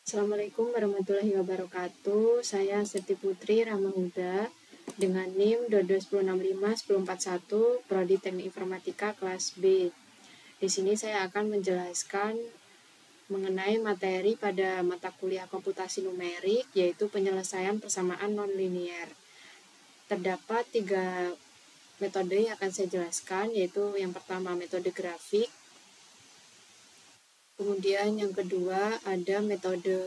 Assalamualaikum warahmatullahi wabarakatuh. Saya Seti Putri Ramahuda dengan NIM 2210651041 Prodi Teknik Informatika kelas B. Di sini saya akan menjelaskan mengenai materi pada mata kuliah komputasi numerik, yaitu penyelesaian persamaan nonlinier. Terdapat 3 metode yang akan saya jelaskan, yaitu yang pertama metode grafik, kemudian yang kedua ada metode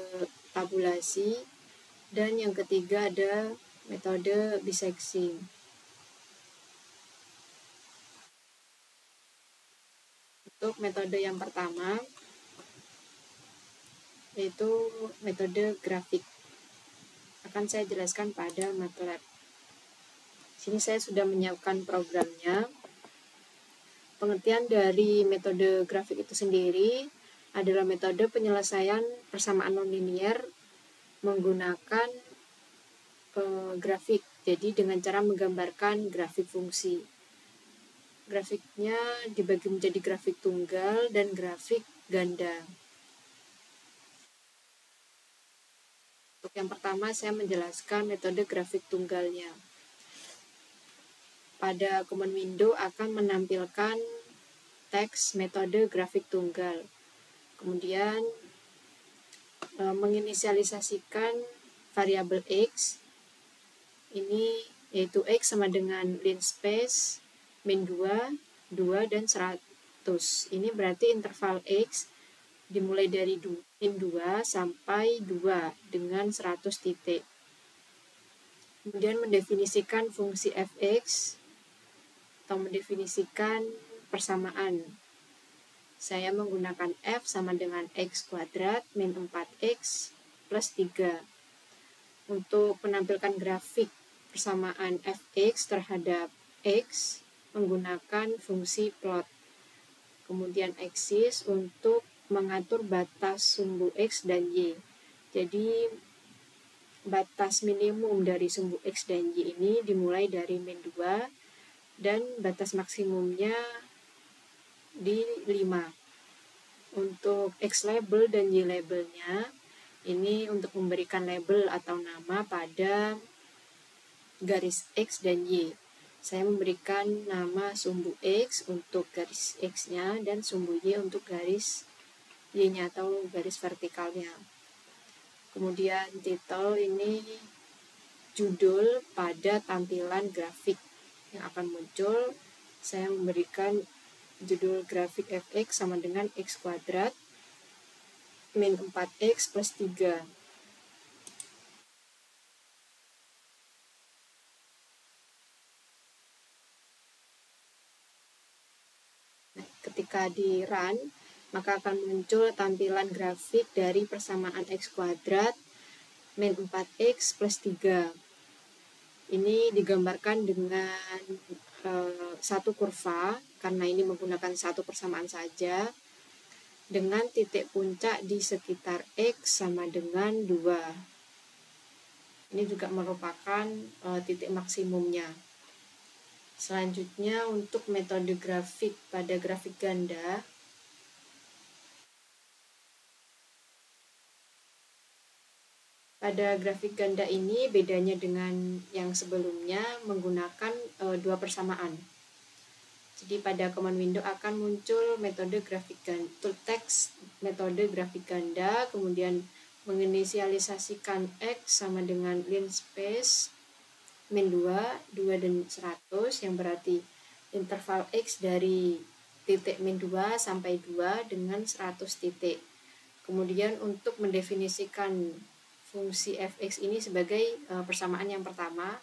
tabulasi, dan yang ketiga ada metode bisecting. Untuk metode yang pertama yaitu metode grafik, akan saya jelaskan pada MATLAB. Sini saya sudah menyiapkan programnya. Pengertian dari metode grafik itu sendiri adalah metode penyelesaian persamaan nonlinier menggunakan grafik, jadi dengan cara menggambarkan grafik fungsi. Grafiknya dibagi menjadi grafik tunggal dan grafik ganda. Untuk yang pertama saya menjelaskan metode grafik tunggalnya. Pada command window akan menampilkan teks metode grafik tunggal. Kemudian menginisialisasikan variabel X, ini yaitu X sama dengan linspace min 2, 2 dan 100. Ini berarti interval X dimulai dari min 2 sampai 2 dengan 100 titik. Kemudian mendefinisikan fungsi fx atau mendefinisikan persamaan. Saya menggunakan f sama dengan x kuadrat min 4x plus 3. Untuk menampilkan grafik persamaan fx terhadap x menggunakan fungsi plot. Kemudian axis untuk mengatur batas sumbu x dan y. Jadi batas minimum dari sumbu x dan y ini dimulai dari min 2 dan batas maksimumnya di 5. Untuk x label dan y labelnya ini untuk memberikan label atau nama pada garis x dan y. Saya memberikan nama sumbu x untuk garis x-nya dan sumbu y untuk garis y-nya atau garis vertikalnya. Kemudian title ini judul pada tampilan grafik yang akan muncul. Saya memberikan judul grafik fx sama dengan x kuadrat min 4x plus 3. Ketika di run, maka akan muncul tampilan grafik dari persamaan x kuadrat min 4x plus 3. Ini digambarkan dengan satu kurva, karena ini menggunakan satu persamaan saja, dengan titik puncak di sekitar x sama dengan 2. Ini juga merupakan titik maksimumnya. Selanjutnya untuk metode grafik pada grafik ganda, pada grafik ganda ini bedanya dengan yang sebelumnya menggunakan dua persamaan. Jadi pada command window akan muncul metode grafik ganda, teks metode grafik ganda, kemudian menginisialisasikan x sama dengan linspace min 2, 2 dan 100, yang berarti interval x dari titik min 2 sampai 2 dengan 100 titik. Kemudian untuk mendefinisikan fungsi fx ini sebagai persamaan yang pertama,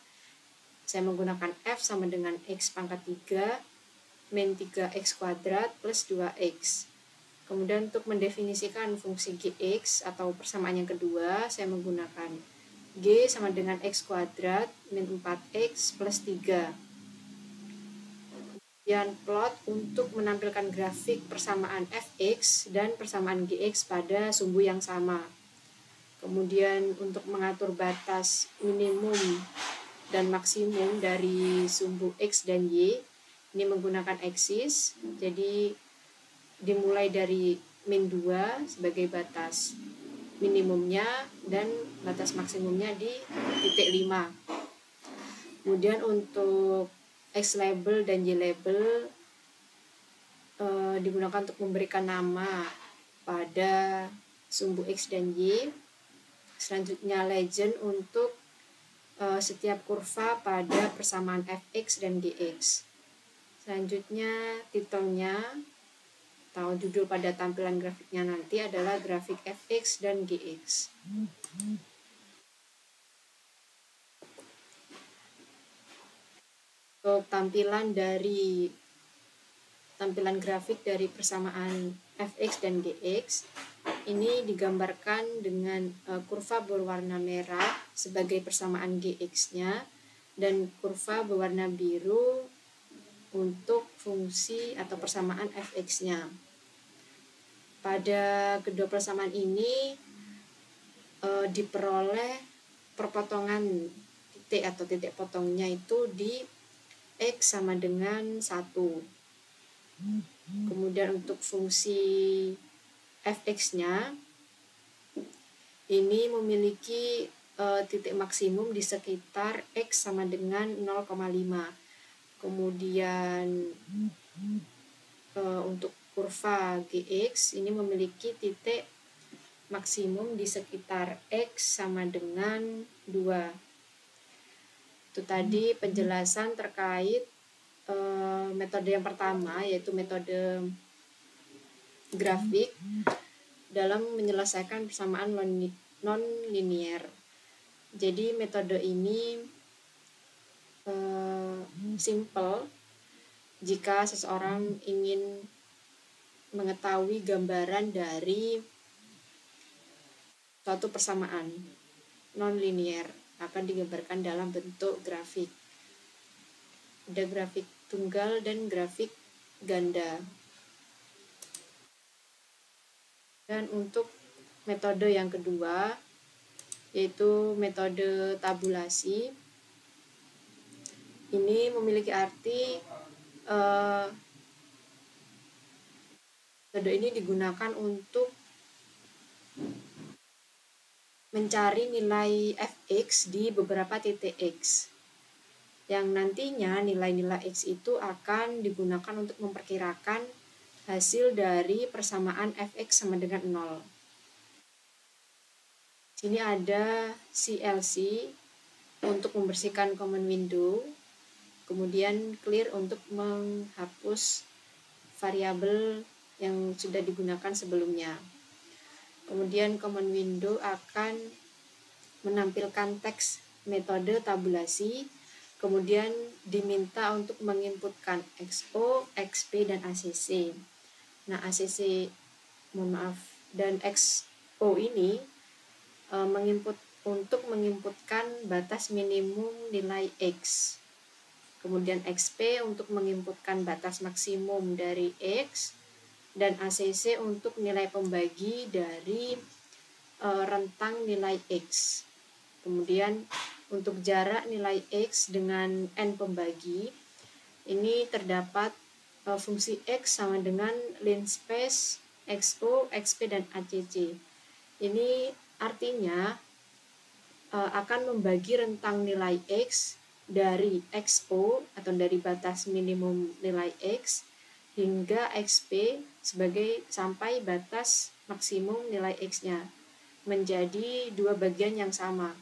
saya menggunakan f sama dengan x pangkat 3 min 3x kuadrat plus 2x. Kemudian untuk mendefinisikan fungsi gx atau persamaan yang kedua, saya menggunakan g sama dengan x kuadrat min 4x plus 3. Kemudian plot untuk menampilkan grafik persamaan fx dan persamaan gx pada sumbu yang sama. Kemudian untuk mengatur batas minimum dan maksimum dari sumbu x dan y, ini menggunakan axis, jadi dimulai dari min 2 sebagai batas minimumnya dan batas maksimumnya di titik 5. Kemudian untuk X label dan Y label digunakan untuk memberikan nama pada sumbu X dan Y. Selanjutnya legend untuk setiap kurva pada persamaan fx dan gx. Selanjutnya titelnya atau judul pada tampilan grafiknya nanti adalah grafik fx dan gx. Untuk tampilan grafik dari persamaan fx dan gx ini digambarkan dengan kurva berwarna merah sebagai persamaan gx-nya dan kurva berwarna biru untuk fungsi atau persamaan fx-nya. Pada kedua persamaan ini diperoleh perpotongan titik atau titik potongnya itu di x sama dengan 1. Kemudian untuk fungsi fx-nya ini memiliki titik maksimum di sekitar x sama dengan 0,5. Kemudian untuk kurva gx ini memiliki titik maksimum di sekitar x sama dengan 2. Itu tadi penjelasan terkait metode yang pertama, yaitu metode grafik dalam menyelesaikan persamaan non-linear. Jadi metode ini simple jika seseorang ingin mengetahui gambaran dari suatu persamaan non-linear akan digambarkan dalam bentuk grafik. Ada grafik tunggal dan grafik ganda. Dan untuk metode yang kedua, yaitu metode tabulasi. Ini memiliki arti metode ini digunakan untuk mencari nilai fx di beberapa titik x, yang nantinya nilai-nilai x itu akan digunakan untuk memperkirakan hasil dari persamaan fx sama dengan 0. Sini ada CLC untuk membersihkan common window, kemudian clear untuk menghapus variabel yang sudah digunakan sebelumnya. Kemudian common window akan menampilkan teks metode tabulasi, kemudian diminta untuk menginputkan XO, XP, dan ACC. Nah, ACC, dan XO ini untuk menginputkan batas minimum nilai X. Kemudian XP untuk menginputkan batas maksimum dari X, dan ACC untuk nilai pembagi dari rentang nilai X. Kemudian untuk jarak nilai X dengan N pembagi, ini terdapat fungsi X sama dengan linspace, XO, XP, dan ACC. Ini artinya akan membagi rentang nilai X dari XO atau dari batas minimum nilai X hingga XP sampai batas maksimum nilai X-nya menjadi dua bagian yang sama.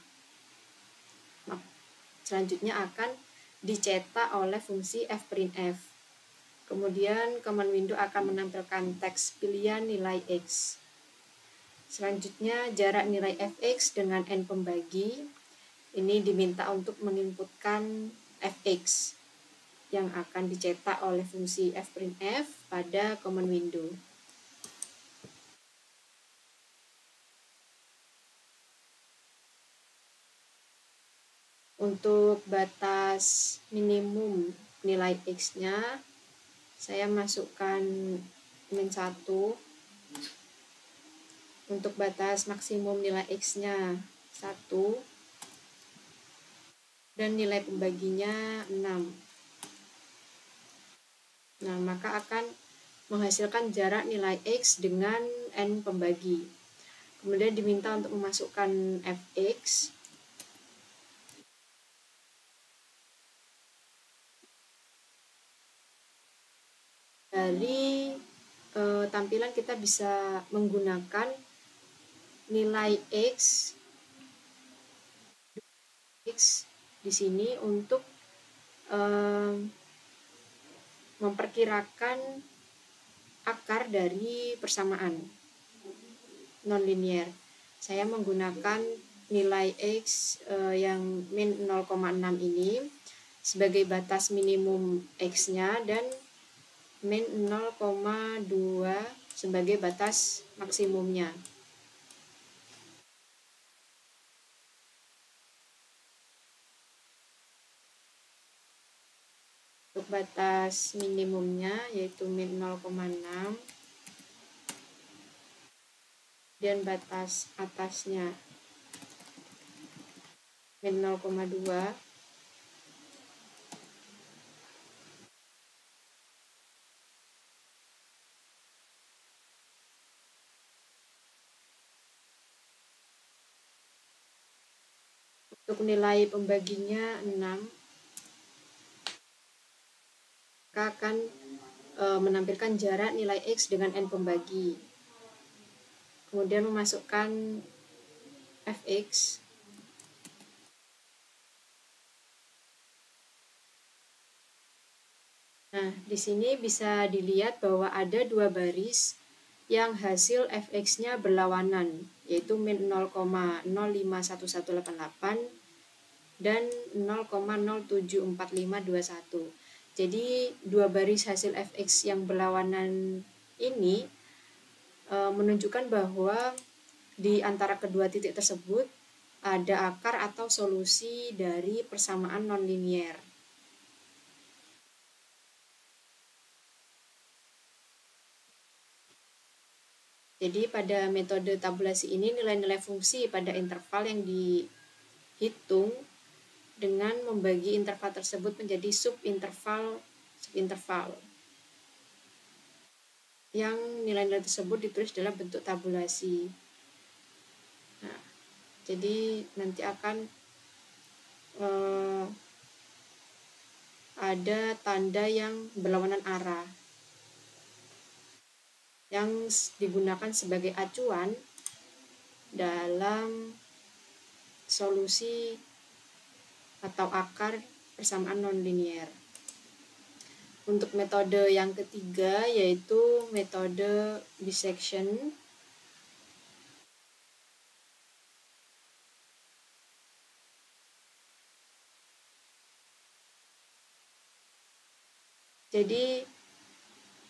Selanjutnya akan dicetak oleh fungsi fprintf. Kemudian command window akan menampilkan teks pilihan nilai X. Selanjutnya jarak nilai fx dengan n pembagi ini diminta untuk menginputkan fx yang akan dicetak oleh fungsi fprintf pada command window. Untuk batas minimum nilai X-nya, saya masukkan min 1. Untuk batas maksimum nilai X-nya 1. Dan nilai pembaginya 6. Nah, maka akan menghasilkan jarak nilai X dengan N pembagi. Kemudian diminta untuk memasukkan fx. Dari tampilan kita bisa menggunakan nilai x di sini untuk memperkirakan akar dari persamaan nonlinear. Saya menggunakan nilai x yang min 0,6 ini sebagai batas minimum x-nya dan min 0,2 sebagai batas maksimumnya. Untuk batas minimumnya yaitu min 0,6 dan batas atasnya min 0,2. Untuk nilai pembaginya 6, maka akan menampilkan jarak nilai x dengan n pembagi. Kemudian memasukkan fx. Nah, di sini bisa dilihat bahwa ada dua baris yang hasil fx-nya berlawanan, yaitu min 0,051188 dan 0,074521. Jadi dua baris hasil fx yang berlawanan ini menunjukkan bahwa di antara kedua titik tersebut ada akar atau solusi dari persamaan nonlinier. Jadi pada metode tabulasi ini nilai-nilai fungsi pada interval yang dihitung dengan membagi interval tersebut menjadi subinterval yang nilai-nilai tersebut ditulis dalam bentuk tabulasi. Nah, jadi nanti akan ada tanda yang berlawanan arah yang digunakan sebagai acuan dalam solusi atau akar persamaan nonlinier. Untuk metode yang ketiga yaitu metode bisection. Jadi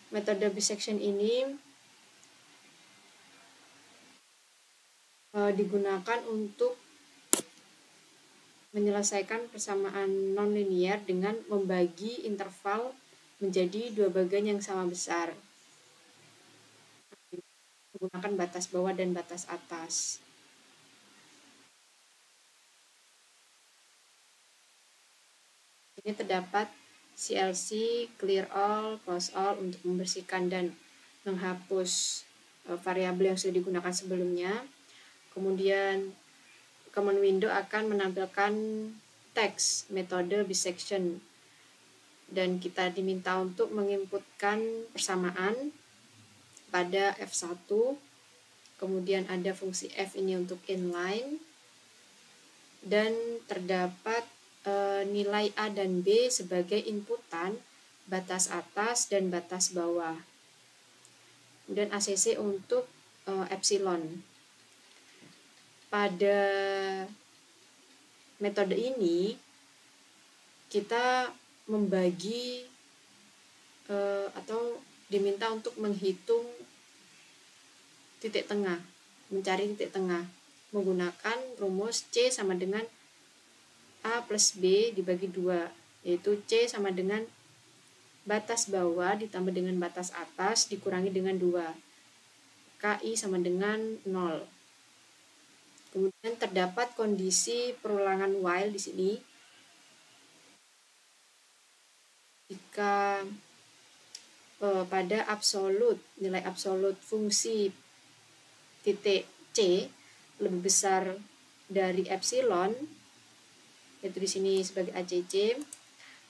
metode bisection ini digunakan untuk menyelesaikan persamaan nonlinier dengan membagi interval menjadi dua bagian yang sama besar menggunakan batas bawah dan batas atas. Ini terdapat CLC, clear all, close all untuk membersihkan dan menghapus variabel yang sudah digunakan sebelumnya. Kemudian command window akan menampilkan teks metode bisection dan kita diminta untuk menginputkan persamaan pada F1. Kemudian ada fungsi F ini untuk inline dan terdapat nilai A dan B sebagai inputan batas atas dan batas bawah. Kemudian ACC untuk epsilon. Pada metode ini kita membagi atau diminta untuk menghitung titik tengah, mencari titik tengah menggunakan rumus C sama dengan A plus B dibagi 2, yaitu C sama dengan batas bawah ditambah dengan batas atas dikurangi dengan 2. KI sama dengan 0. Kemudian terdapat kondisi perulangan while di sini. Jika pada nilai absolut fungsi titik C lebih besar dari epsilon, yaitu di sini sebagai ACC,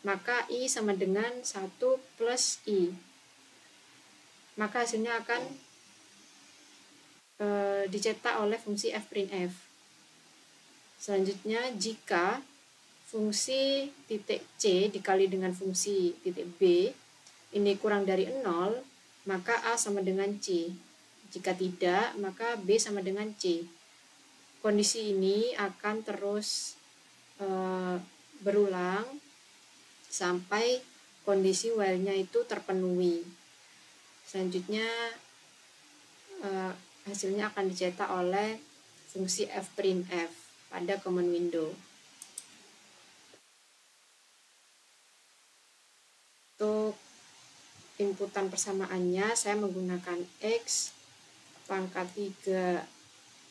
maka I sama dengan 1 plus I. Maka hasilnya akan dicetak oleh fungsi f'F. Selanjutnya, jika fungsi titik C dikali dengan fungsi titik B ini kurang dari 0, maka A sama dengan C. Jika tidak, maka B sama dengan C. Kondisi ini akan terus berulang sampai kondisi while-nya itu terpenuhi. Selanjutnya hasilnya akan dicetak oleh fungsi f'F pada command window. Untuk inputan persamaannya saya menggunakan X pangkat 3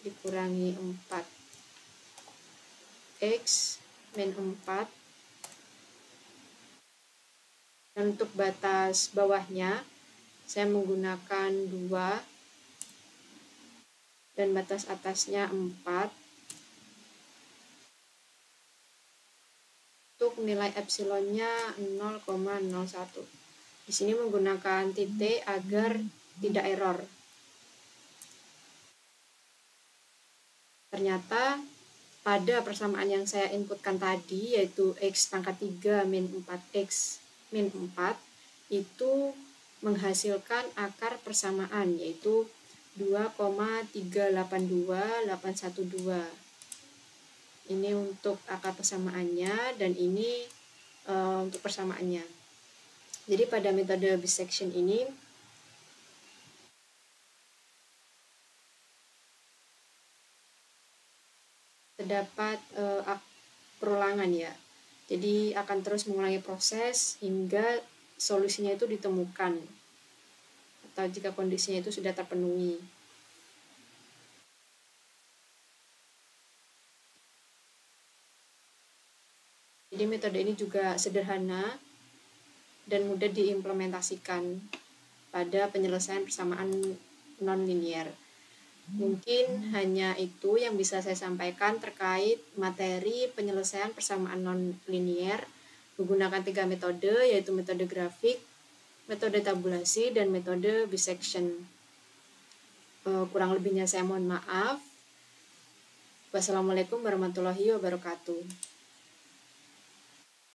dikurangi 4 X min 4. Dan untuk batas bawahnya saya menggunakan 2 dan batas atasnya 4. Untuk nilai epsilonnya 0,01. Di sini menggunakan titik agar tidak error. Ternyata pada persamaan yang saya inputkan tadi, yaitu X pangkat 3 min 4X min 4, itu menghasilkan akar persamaan, yaitu 2,382812. Ini untuk akar persamaannya, dan ini untuk persamaannya. Jadi pada metode bisection ini terdapat perulangan ya. Jadi akan terus mengulangi proses hingga solusinya itu ditemukan, atau jika kondisinya itu sudah terpenuhi. Jadi metode ini juga sederhana dan mudah diimplementasikan pada penyelesaian persamaan non-linear. Mungkin hanya itu yang bisa saya sampaikan terkait materi penyelesaian persamaan non-linear menggunakan 3 metode, yaitu metode grafik, metode tabulasi, dan metode bisection. Kurang lebihnya saya mohon maaf. Wassalamualaikum warahmatullahi wabarakatuh.